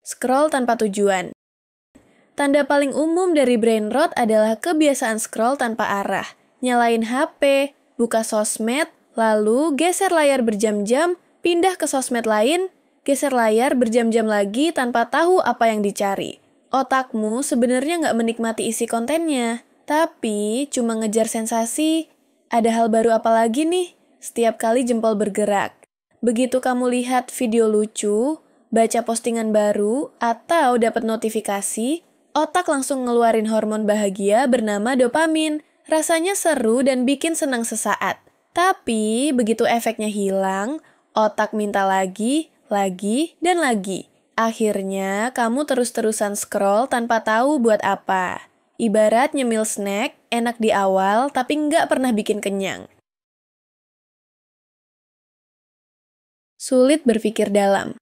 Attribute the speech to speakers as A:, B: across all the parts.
A: scroll tanpa tujuan. Tanda paling umum dari brain rot adalah kebiasaan scroll tanpa arah. Nyalain HP, buka sosmed, lalu geser layar berjam-jam, pindah ke sosmed lain, geser layar berjam-jam lagi tanpa tahu apa yang dicari. Otakmu sebenarnya nggak menikmati isi kontennya, tapi cuma ngejar sensasi. Ada hal baru apa lagi nih? Setiap kali jempol bergerak. Begitu kamu lihat video lucu, baca postingan baru, atau dapat notifikasi, otak langsung ngeluarin hormon bahagia bernama dopamin. Rasanya seru dan bikin senang sesaat. Tapi begitu efeknya hilang, otak minta lagi, dan lagi. Akhirnya kamu terus-terusan scroll tanpa tahu buat apa. Ibarat nyemil snack, enak di awal tapi nggak pernah bikin kenyang. Sulit berpikir dalam.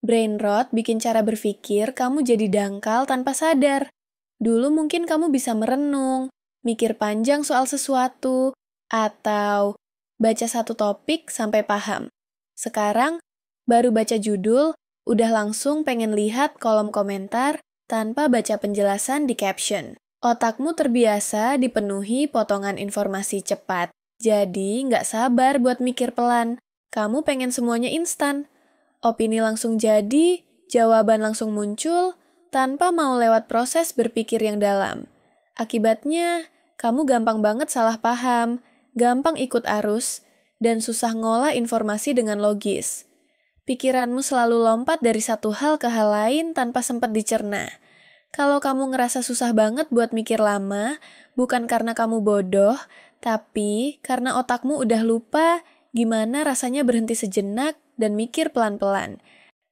A: Brain rot bikin cara berpikir kamu jadi dangkal tanpa sadar. Dulu mungkin kamu bisa merenung, mikir panjang soal sesuatu, atau baca satu topik sampai paham. Sekarang, baru baca judul, udah langsung pengen lihat kolom komentar tanpa baca penjelasan di caption. Otakmu terbiasa dipenuhi potongan informasi cepat, jadi nggak sabar buat mikir pelan. Kamu pengen semuanya instan. Opini langsung jadi, jawaban langsung muncul, tanpa mau lewat proses berpikir yang dalam. Akibatnya, kamu gampang banget salah paham, gampang ikut arus, dan susah ngolah informasi dengan logis. Pikiranmu selalu lompat dari satu hal ke hal lain tanpa sempat dicerna. Kalau kamu ngerasa susah banget buat mikir lama, bukan karena kamu bodoh, tapi karena otakmu udah lupa gimana rasanya berhenti sejenak dan mikir pelan-pelan.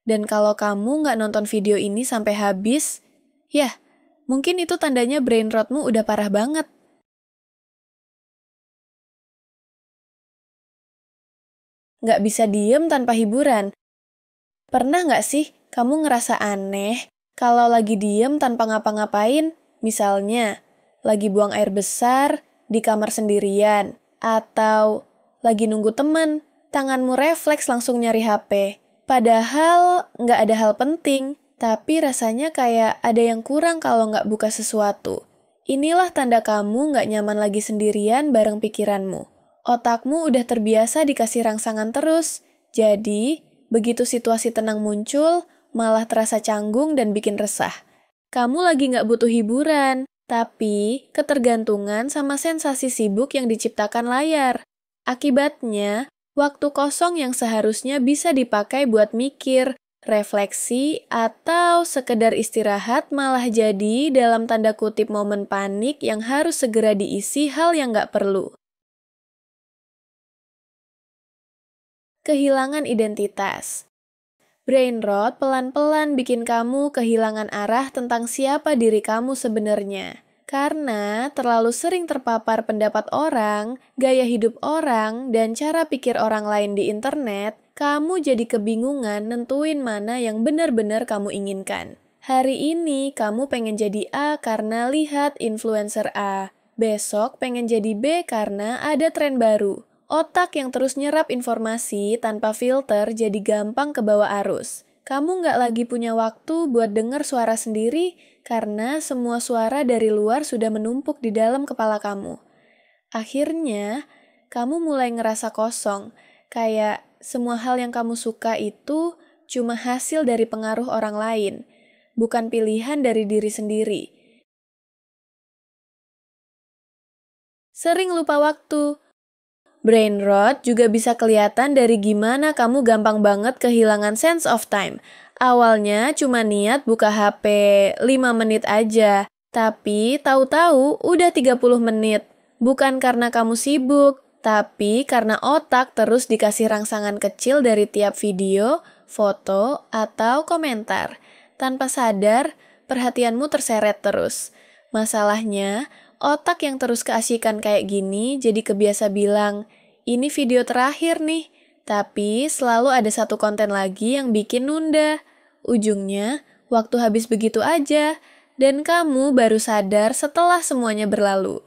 A: Dan kalau kamu nggak nonton video ini sampai habis, ya, mungkin itu tandanya brain rotmu udah parah banget. Nggak bisa diem tanpa hiburan. Pernah nggak sih kamu ngerasa aneh kalau lagi diem tanpa ngapa-ngapain? Misalnya, lagi buang air besar, di kamar sendirian, atau lagi nunggu teman, tanganmu refleks langsung nyari HP. Padahal nggak ada hal penting, tapi rasanya kayak ada yang kurang kalau nggak buka sesuatu. Inilah tanda kamu nggak nyaman lagi sendirian bareng pikiranmu. Otakmu udah terbiasa dikasih rangsangan terus, jadi begitu situasi tenang muncul, malah terasa canggung dan bikin resah. Kamu lagi nggak butuh hiburan, tapi ketergantungan sama sensasi sibuk yang diciptakan layar. Akibatnya, waktu kosong yang seharusnya bisa dipakai buat mikir, refleksi, atau sekedar istirahat malah jadi dalam tanda kutip momen panik yang harus segera diisi hal yang nggak perlu. Kehilangan identitas. Brain rot pelan-pelan bikin kamu kehilangan arah tentang siapa diri kamu sebenarnya. Karena terlalu sering terpapar pendapat orang, gaya hidup orang, dan cara pikir orang lain di internet, kamu jadi kebingungan nentuin mana yang benar-benar kamu inginkan. Hari ini kamu pengen jadi A karena lihat influencer A. Besok pengen jadi B karena ada tren baru. Otak yang terus nyerap informasi tanpa filter jadi gampang kebawa arus. Kamu nggak lagi punya waktu buat dengar suara sendiri karena semua suara dari luar sudah menumpuk di dalam kepala kamu. Akhirnya, kamu mulai ngerasa kosong, kayak semua hal yang kamu suka itu cuma hasil dari pengaruh orang lain, bukan pilihan dari diri sendiri. Sering lupa waktu. Brain rot juga bisa kelihatan dari gimana kamu gampang banget kehilangan sense of time. Awalnya cuma niat buka HP 5 menit aja, tapi tahu-tahu udah 30 menit. Bukan karena kamu sibuk, tapi karena otak terus dikasih rangsangan kecil dari tiap video, foto, atau komentar. Tanpa sadar, perhatianmu terseret terus. Masalahnya, otak yang terus keasikan kayak gini jadi kebiasa bilang, ini video terakhir nih, tapi selalu ada satu konten lagi yang bikin nunda. Ujungnya, waktu habis begitu aja, dan kamu baru sadar setelah semuanya berlalu.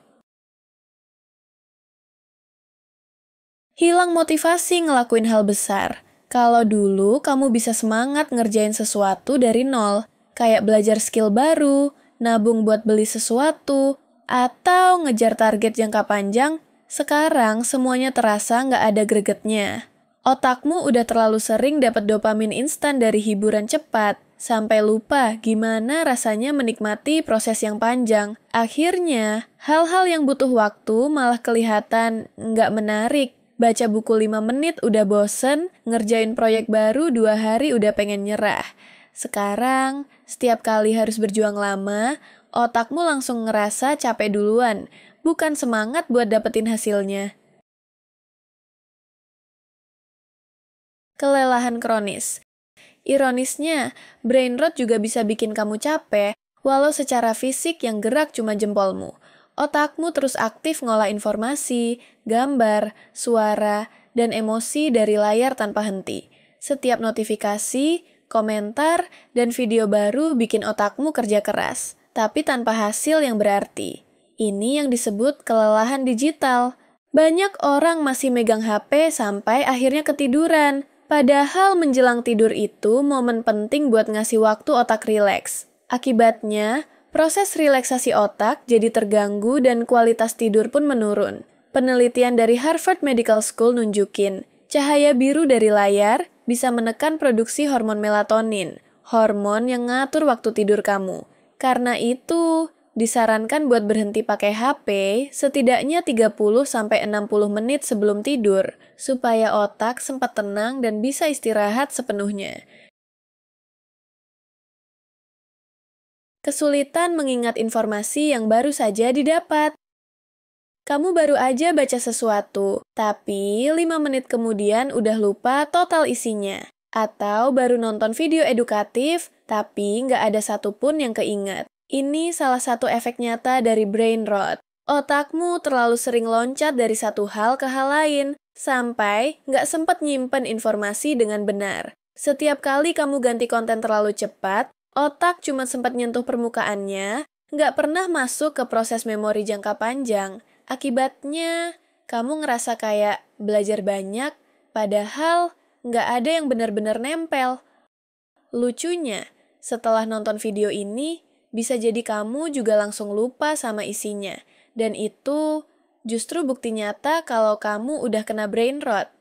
A: Hilang motivasi ngelakuin hal besar. Kalau dulu kamu bisa semangat ngerjain sesuatu dari nol, kayak belajar skill baru, nabung buat beli sesuatu, atau ngejar target jangka panjang, sekarang semuanya terasa nggak ada gregetnya. Otakmu udah terlalu sering dapat dopamin instan dari hiburan cepat, sampai lupa gimana rasanya menikmati proses yang panjang. Akhirnya, hal-hal yang butuh waktu malah kelihatan nggak menarik. Baca buku 5 menit udah bosen, ngerjain proyek baru 2 hari udah pengen nyerah. Sekarang, setiap kali harus berjuang lama, otakmu langsung ngerasa capek duluan, bukan semangat buat dapetin hasilnya. Kelelahan kronis. Ironisnya, brain rot juga bisa bikin kamu capek, walau secara fisik yang gerak cuma jempolmu. Otakmu terus aktif ngolah informasi, gambar, suara, dan emosi dari layar tanpa henti. Setiap notifikasi, komentar, dan video baru bikin otakmu kerja keras, tapi tanpa hasil yang berarti. Ini yang disebut kelelahan digital. Banyak orang masih megang HP sampai akhirnya ketiduran. Padahal menjelang tidur itu momen penting buat ngasih waktu otak rileks. Akibatnya, proses relaksasi otak jadi terganggu dan kualitas tidur pun menurun. Penelitian dari Harvard Medical School nunjukin, cahaya biru dari layar bisa menekan produksi hormon melatonin, hormon yang ngatur waktu tidur kamu. Karena itu, disarankan buat berhenti pakai HP setidaknya 30-60 menit sebelum tidur, supaya otak sempat tenang dan bisa istirahat sepenuhnya. Kesulitan mengingat informasi yang baru saja didapat. Kamu baru aja baca sesuatu, tapi 5 menit kemudian udah lupa total isinya. Atau baru nonton video edukatif, tapi nggak ada satupun yang keinget. Ini salah satu efek nyata dari brain rot. Otakmu terlalu sering loncat dari satu hal ke hal lain, sampai nggak sempat nyimpen informasi dengan benar. Setiap kali kamu ganti konten terlalu cepat, otak cuma sempat nyentuh permukaannya, nggak pernah masuk ke proses memori jangka panjang. Akibatnya, kamu ngerasa kayak belajar banyak, padahal nggak ada yang benar-benar nempel. Lucunya, setelah nonton video ini, bisa jadi kamu juga langsung lupa sama isinya. Dan itu justru bukti nyata kalau kamu udah kena brain rot.